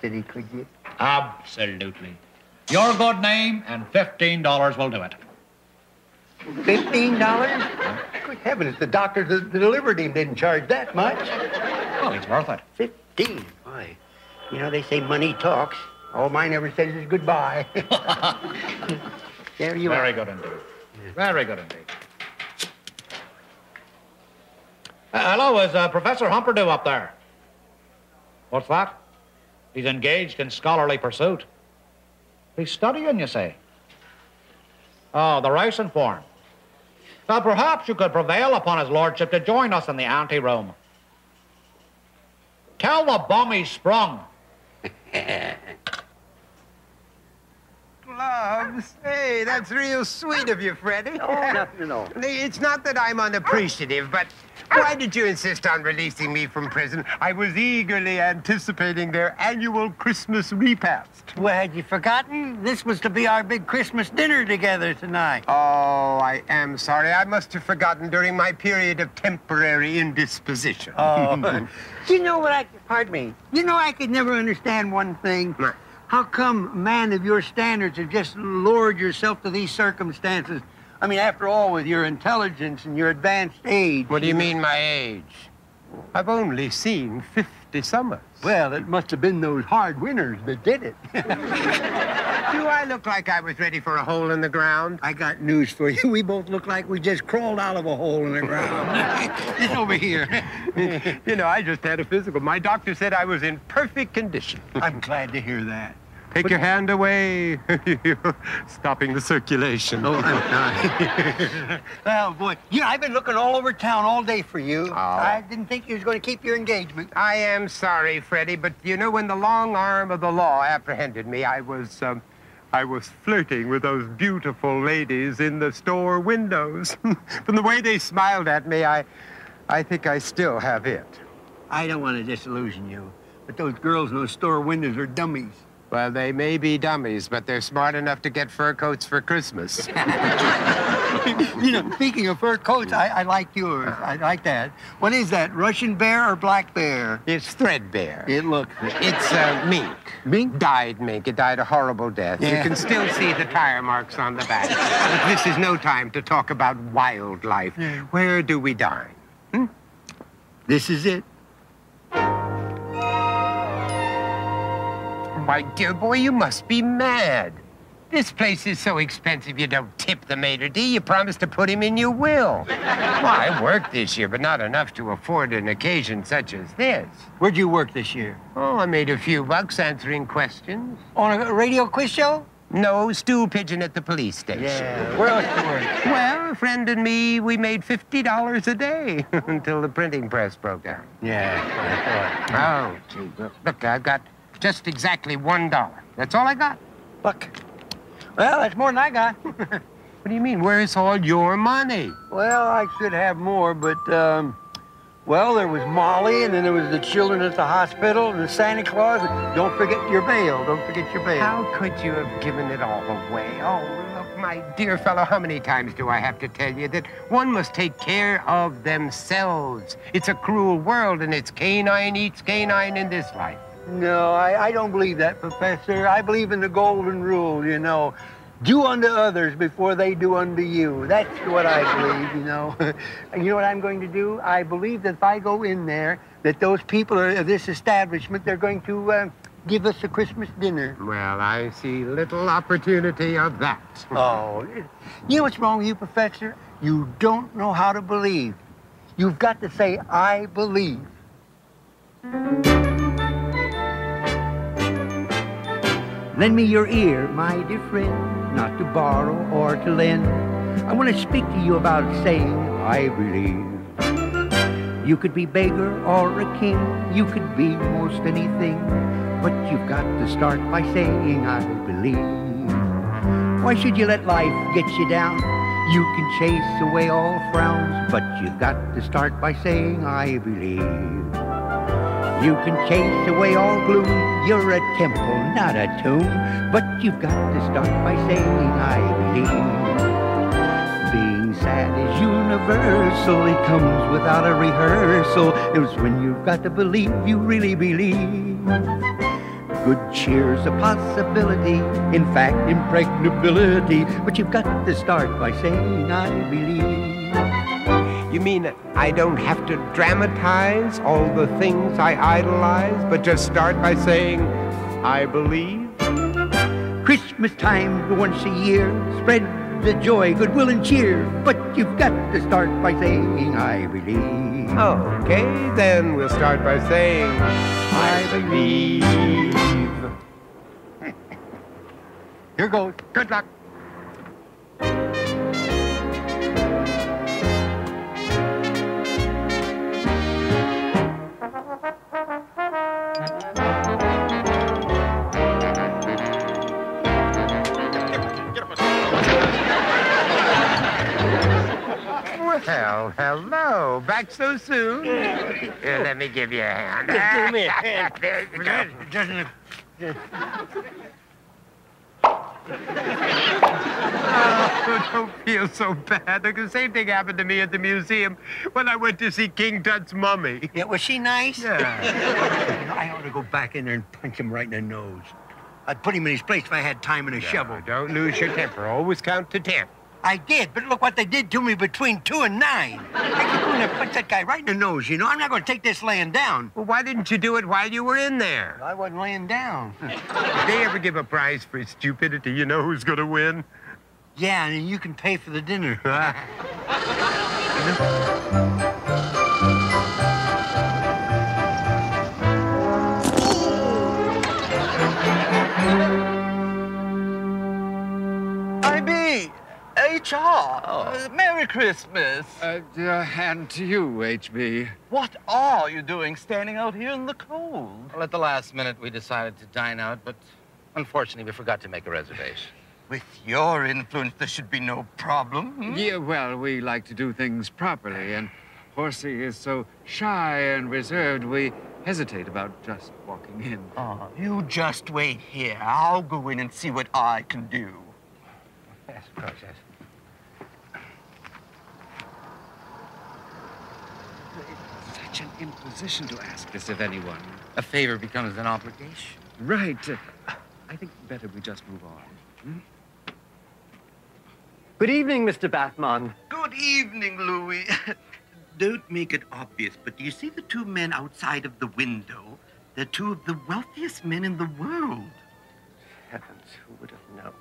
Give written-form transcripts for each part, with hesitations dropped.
city, could you? Absolutely. Your good name and $15 will do it. $15? Good heavens, the doctor that delivered him didn't charge that much. Well, it's worth it. 15? Why? You know, they say money talks. All mine ever says is goodbye. There you are. Very good indeed. Very good indeed. Hello, is Professor Humperdoo up there? What's that? He's engaged in scholarly pursuit. He's studying, you say? Oh, the racing form. Well, perhaps you could prevail upon his lordship to join us in the anteroom. Tell the bum he's sprung. Gloves? Hey, that's real sweet of you, Freddie. Oh, no. It's not that I'm unappreciative, but why did you insist on releasing me from prison? I was eagerly anticipating their annual Christmas repast. Well, had you forgotten? This was to be our big Christmas dinner together tonight. Oh, I am sorry. I must have forgotten during my period of temporary indisposition. Oh. You know what pardon me. You know, I could never understand one thing. How come a man of your standards have just lowered yourself to these circumstances? I mean, after all, with your intelligence and your advanced age. What do you mean, my age? I've only seen 50 summers. Well, it must have been those hard winters that did it. Do I look like I was ready for a hole in the ground? I got news for you. We both look like we just crawled out of a hole in the ground. It's over here. You know, I just had a physical. My doctor said I was in perfect condition. I'm glad to hear that. Take your hand away. You're stopping the circulation. Oh, I'm sorry. Well, boy, I've been looking all over town all day for you. Oh. I didn't think you was going to keep your engagement. I am sorry, Freddie, but you know, when the long arm of the law apprehended me, I was flirting with those beautiful ladies in the store windows. From the way they smiled at me, I think I still have it. I don't want to disillusion you, but those girls in those store windows are dummies. Well, they may be dummies, but they're smart enough to get fur coats for Christmas. You know, speaking of fur coats, I like yours. I like that. What is that, Russian bear or black bear? It's threadbare. It looks it. It's mink. Mink? Dyed mink. It died a horrible death. Yeah. You can still see the tire marks on the back. But this is no time to talk about wildlife. Yeah. Where do we dine? This is it. My dear boy, you must be mad. This place is so expensive you don't tip the maitre d'. You promised to put him in your will. Well, I worked this year, but not enough to afford an occasion such as this. Where'd you work this year? Oh, I made a few bucks answering questions. On a radio quiz show? No, stool pigeon at the police station. Yeah. Where else did you work? Well, a friend and me, we made $50 a day until the printing press broke down. Yeah. Oh, gee, look, I've got just exactly $1. That's all I got. Look. Well, that's more than I got. What do you mean? Where's all your money? Well, I should have more, but, well, there was Molly, and then there was the children at the hospital, and the Santa Claus. Don't forget your bail. Don't forget your bail. How could you have given it all away? Oh, look, my dear fellow, how many times do I have to tell you that one must take care of themselves? It's a cruel world, and it's canine eats canine in this life. No, I don't believe that, Professor. I believe in the golden rule, you know. Do unto others before they do unto you. That's what I believe, you know. And you know what I'm going to do? I believe that if I go in there, that those people of this establishment, they're going to give us a Christmas dinner. Well, I see little opportunity of that. Oh, you know what's wrong with you, Professor? You don't know how to believe. You've got to say, I believe. Lend me your ear, my dear friend, not to borrow or to lend. I want to speak to you about saying, I believe. You could be beggar or a king, you could be most anything, but you've got to start by saying, I believe. Why should you let life get you down? You can chase away all frowns, but you've got to start by saying, I believe. You can chase away all gloom. You're a temple, not a tomb. But you've got to start by saying, I believe. Being sad is universal. It comes without a rehearsal. It's when you've got to believe, you really believe. good cheer's a possibility. In fact, impregnability. But you've got to start by saying, I believe. You mean I don't have to dramatize all the things I idolize, but just start by saying, I believe? Christmas time, once a year, spread the joy, goodwill, and cheer. But you've got to start by saying, I believe. Okay, then we'll start by saying, I believe. Here goes. Good luck. Well, hello. Back so soon? Here, let me give you a hand. Give me a hand. There you go. It doesn't... Oh, don't feel so bad. Look, the same thing happened to me at the museum when I went to see King Tut's mummy. Yeah, was she nice? Yeah. You know, I ought to go back in there and punch him right in the nose. I'd put him in his place if I had time and a shovel. Don't lose your temper. Always count to 10. I did, but look what they did to me between 2 and 9. I could go in there and punch that guy right in the nose, you know? I'm not going to take this laying down. Well, why didn't you do it while you were in there? I wasn't laying down. If they ever give a prize for stupidity, you know who's going to win? Yeah, and you can pay for the dinner. HR. Merry Christmas. And to you, HB. What are you doing standing out here in the cold? Well, at the last minute, we decided to dine out, but unfortunately, we forgot to make a reservation. With your influence, there should be no problem. Yeah, well, we like to do things properly, and Horsey is so shy and reserved, we hesitate about just walking in. Oh, you just wait here. I'll go in and see what I can do. Yes, of course, yes. Such an imposition to ask this of anyone. A favor becomes an obligation. Right. I think better we just move on. Good evening, Mr. Batman. Good evening, Louis. Don't make it obvious, but do you see the 2 men outside of the window? They're 2 of the wealthiest men in the world. Heavens, who would have known?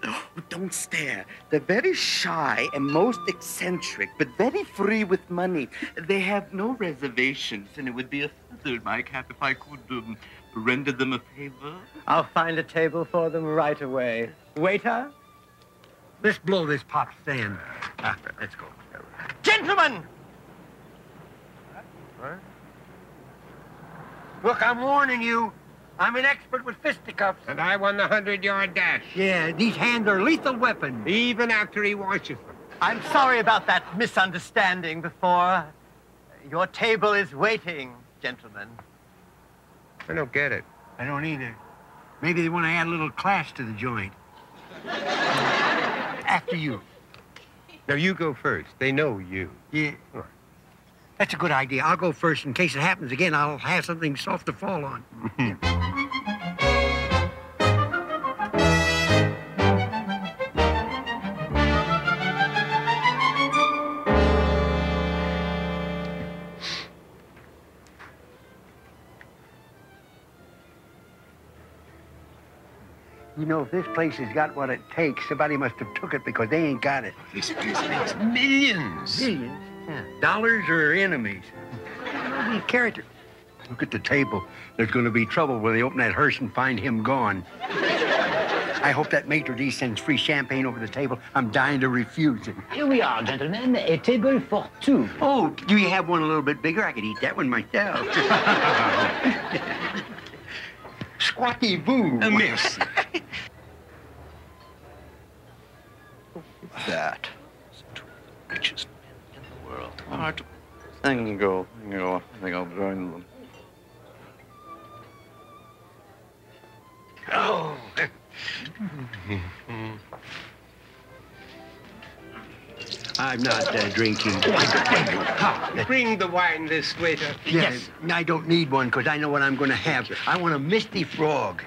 Oh, don't stare. They're very shy and most eccentric, but very free with money. They have no reservations, and it would be a feather in my cap if I could render them a favor. I'll find a table for them right away. Waiter? Let's blow this pop stand. Let's go. Gentlemen! What? Look, I'm warning you. I'm an expert with fisticuffs. And I won the 100-yard dash. Yeah, these hands are lethal weapons. Even after he washes them. I'm sorry about that misunderstanding before. Your table is waiting, gentlemen. I don't get it. I don't either. Maybe they want to add a little class to the joint. After you. Now, you go first. They know you. Yeah. That's a good idea. I'll go first. In case it happens again, I'll have something soft to fall on. You know, if this place has got what it takes, somebody must have took it because they ain't got it. This place makes millions. Millions? Yeah. Dollars or enemies? These characters. Look at the table. There's going to be trouble when they open that hearse and find him gone. I hope that maitre d' sends free champagne over the table. I'm dying to refuse it. Here we are, gentlemen. A table for 2. Oh, do you have one a little bit bigger? I could eat that one myself. Squatty boo. A miss. That. Richest men in the world. All right. I can go. I think I'll join them. Oh. I'm not drinking. Bring the wine list, waiter. Yes, I don't need one because I know what I'm going to have. I want a misty frog.